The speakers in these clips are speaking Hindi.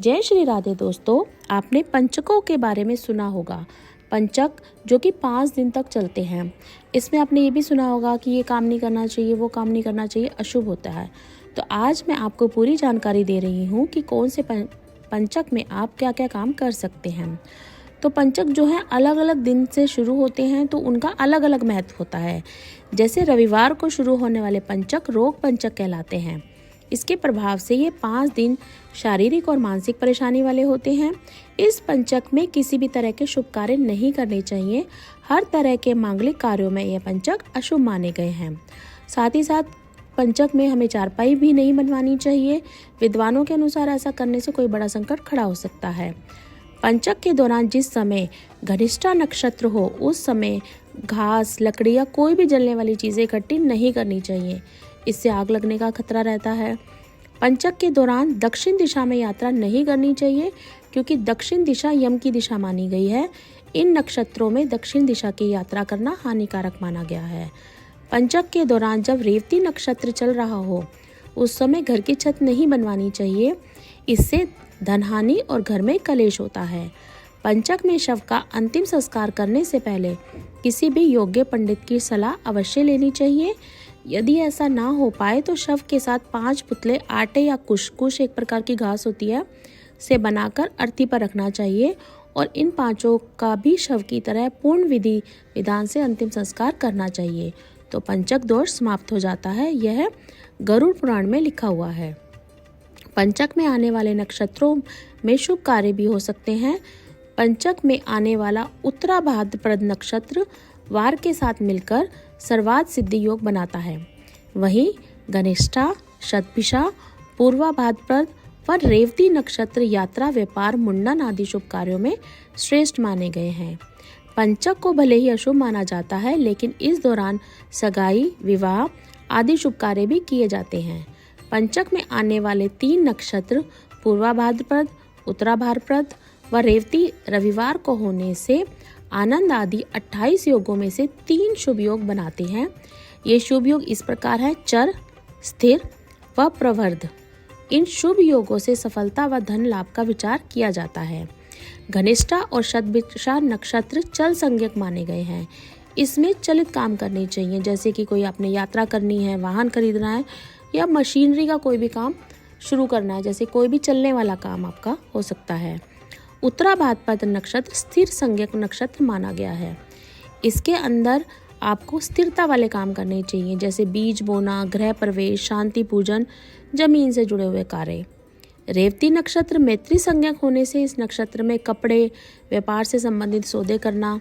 जय श्री राधे दोस्तों, आपने पंचकों के बारे में सुना होगा। पंचक जो कि 5 दिन तक चलते हैं। इसमें आपने ये भी सुना होगा कि ये काम नहीं करना चाहिए, वो काम नहीं करना चाहिए, अशुभ होता है। तो आज मैं आपको पूरी जानकारी दे रही हूँ कि कौन से पंचक में आप क्या क्या काम कर सकते हैं। तो पंचक जो है अलग अलग दिन से शुरू होते हैं, तो उनका अलग अलग महत्व होता है। जैसे रविवार को शुरू होने वाले पंचक रोग पंचक कहलाते हैं। इसके प्रभाव से ये 5 दिन शारीरिक और मानसिक परेशानी वाले होते हैं। इस पंचक में किसी भी तरह के शुभ कार्य नहीं करने चाहिए। हर तरह के मांगलिक कार्यों में यह पंचक अशुभ माने गए हैं। साथ ही साथ पंचक में हमें चारपाई भी नहीं बनवानी चाहिए। विद्वानों के अनुसार ऐसा करने से कोई बड़ा संकट खड़ा हो सकता है। पंचक के दौरान जिस समय घनिष्ठा नक्षत्र हो, उस समय घास, लकड़ी या कोई भी जलने वाली चीज़ें इकट्ठी नहीं करनी चाहिए। इससे आग लगने का खतरा रहता है। पंचक के दौरान दक्षिण दिशा में यात्रा नहीं करनी चाहिए, क्योंकि दक्षिण दिशा यम की दिशा मानी गई है। इन नक्षत्रों में दक्षिण दिशा की यात्रा करना हानिकारक माना गया है। पंचक के दौरान जब रेवती नक्षत्र चल रहा हो, उस समय घर की छत नहीं बनवानी चाहिए। इससे धनहानि और घर में कलेश होता है। पंचक में शव का अंतिम संस्कार करने से पहले किसी भी योग्य पंडित की सलाह अवश्य लेनी चाहिए। यदि ऐसा ना हो पाए तो शव के साथ 5 पुतले आटे या कुश एक प्रकार की घास होती है, से बनाकर अर्थी पर रखना चाहिए और इन 5 का भी शव की तरह पूर्ण विधि विधान से अंतिम संस्कार करना चाहिए। तो पंचक दोष समाप्त हो जाता है। यह गरुड़ पुराण में लिखा हुआ है। पंचक में आने वाले नक्षत्रों में शुभ कार्य भी हो सकते हैं। पंचक में आने वाला उत्तरा भाद्रपद नक्षत्र वार के साथ मिलकर सर्वार्थ सिद्धि योग बनाता है। वहीं घनिष्ठा, शतभिषा, पूर्वा भाद्रपद व रेवती नक्षत्र यात्रा, व्यापार, मुंडन आदि शुभ कार्यों में श्रेष्ठ माने गए हैं। पंचक को भले ही अशुभ माना जाता है, लेकिन इस दौरान सगाई, विवाह आदि शुभ कार्य भी किए जाते हैं। पंचक में आने वाले 3 नक्षत्र पूर्वा भाद्रपद, उत्तरा भाद्रपद व रेवती रविवार को होने से आनंद आदि 28 योगों में से 3 शुभ योग बनाते हैं। ये शुभ योग इस प्रकार है: चर, स्थिर व प्रवर्ध। इन शुभ योगों से सफलता व धन लाभ का विचार किया जाता है। घनिष्ठा और शतभिषा नक्षत्र चल संज्ञक माने गए हैं। इसमें चलित काम करने चाहिए, जैसे कि कोई आपने यात्रा करनी है, वाहन खरीदना है या मशीनरी का कोई भी काम शुरू करना है, जैसे कोई भी चलने वाला काम आपका हो सकता है। उत्तरा भाद्रपद नक्षत्र स्थिर संज्ञक नक्षत्र माना गया है। इसके अंदर आपको स्थिरता वाले काम करने चाहिए, जैसे बीज बोना, गृह प्रवेश, शांति पूजन, जमीन से जुड़े हुए कार्य। रेवती नक्षत्र मैत्री संज्ञक होने से इस नक्षत्र में कपड़े, व्यापार से संबंधित सौदे करना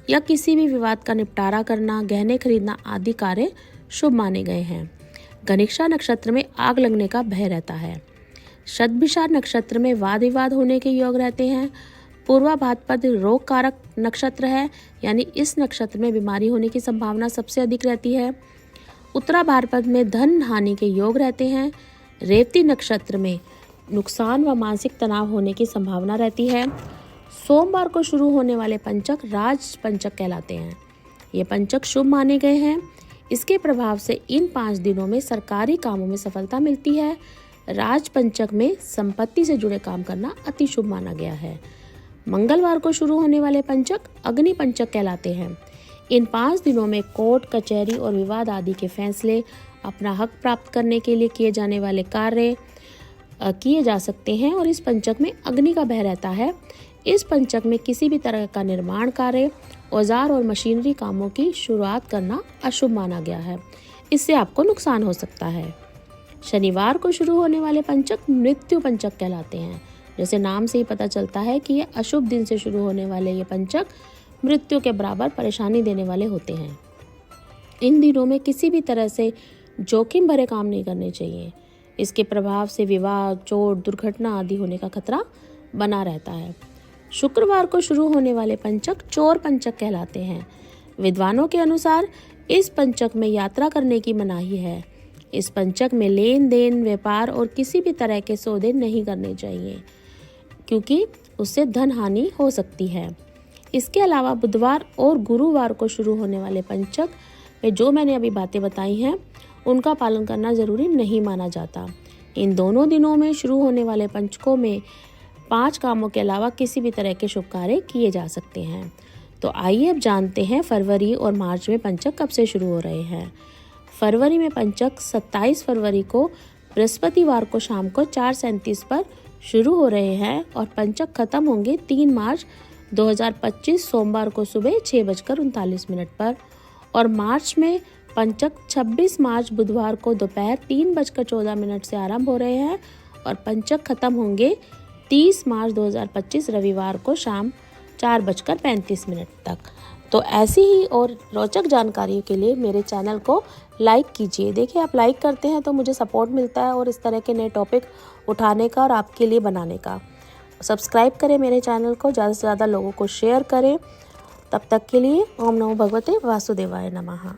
या किसी भी विवाद का निपटारा करना, गहने खरीदना आदि कार्य शुभ माने गए हैं। घनिष्ठा नक्षत्र में आग लगने का भय रहता है। शतभिषा नक्षत्र में वाद विवाद होने के योग रहते हैं। पूर्वा भाद्रपद रोग कारक नक्षत्र है, यानी इस नक्षत्र में बीमारी होने की संभावना सबसे अधिक रहती है। उत्तरा भाद्रपद में धन हानि के योग रहते हैं। रेवती नक्षत्र में नुकसान व मानसिक तनाव होने की संभावना रहती है। सोमवार को शुरू होने वाले पंचक राज पंचक कहलाते हैं। ये पंचक शुभ माने गए हैं। इसके प्रभाव से इन 5 दिनों में सरकारी कामों में सफलता मिलती है। राज पंचक में संपत्ति से जुड़े काम करना अति शुभ माना गया है। मंगलवार को शुरू होने वाले पंचक अग्नि पंचक कहलाते हैं। इन 5 दिनों में कोर्ट, कचहरी और विवाद आदि के फैसले, अपना हक प्राप्त करने के लिए किए जाने वाले कार्य किए जा सकते हैं और इस पंचक में अग्नि का भय रहता है। इस पंचक में किसी भी तरह का निर्माण कार्य, औजार और मशीनरी कामों की शुरुआत करना अशुभ माना गया है। इससे आपको नुकसान हो सकता है। शनिवार को शुरू होने वाले पंचक मृत्यु पंचक कहलाते हैं। जैसे नाम से ही पता चलता है कि ये अशुभ दिन से शुरू होने वाले ये पंचक मृत्यु के बराबर परेशानी देने वाले होते हैं। इन दिनों में किसी भी तरह से जोखिम भरे काम नहीं करने चाहिए। इसके प्रभाव से विवाह, चोट, दुर्घटना आदि होने का खतरा बना रहता है। शुक्रवार को शुरू होने वाले पंचक चोर पंचक कहलाते हैं। विद्वानों के अनुसार इस पंचक में यात्रा करने की मनाही है। इस पंचक में लेन देन, व्यापार और किसी भी तरह के सौदे नहीं करने चाहिए, क्योंकि उससे धन हानि हो सकती है। इसके अलावा बुधवार और गुरुवार को शुरू होने वाले पंचक में जो मैंने अभी बातें बताई हैं, उनका पालन करना जरूरी नहीं माना जाता। इन दोनों दिनों में शुरू होने वाले पंचकों में 5 कामों के अलावा किसी भी तरह के शुभ कार्य किए जा सकते हैं। तो आइए अब जानते हैं फरवरी और मार्च में पंचक कब से शुरू हो रहे हैं। फरवरी में पंचक 27 फरवरी को बृहस्पतिवार को शाम को 4:37 पर शुरू हो रहे हैं और पंचक खत्म होंगे 3 मार्च 2025 सोमवार को सुबह 6:39 पर। और मार्च में पंचक 26 मार्च बुधवार को दोपहर 3:14 से आरंभ हो रहे हैं और पंचक खत्म होंगे 30 मार्च 2025 रविवार को शाम 4:35 तक। तो ऐसी ही और रोचक जानकारी के लिए मेरे चैनल को लाइक कीजिए। देखिए, आप लाइक करते हैं तो मुझे सपोर्ट मिलता है और इस तरह के नए टॉपिक उठाने का और आपके लिए बनाने का। सब्सक्राइब करें मेरे चैनल को, ज़्यादा से ज़्यादा लोगों को शेयर करें। तब तक के लिए ओम नमो भगवते वासुदेवाय नमः।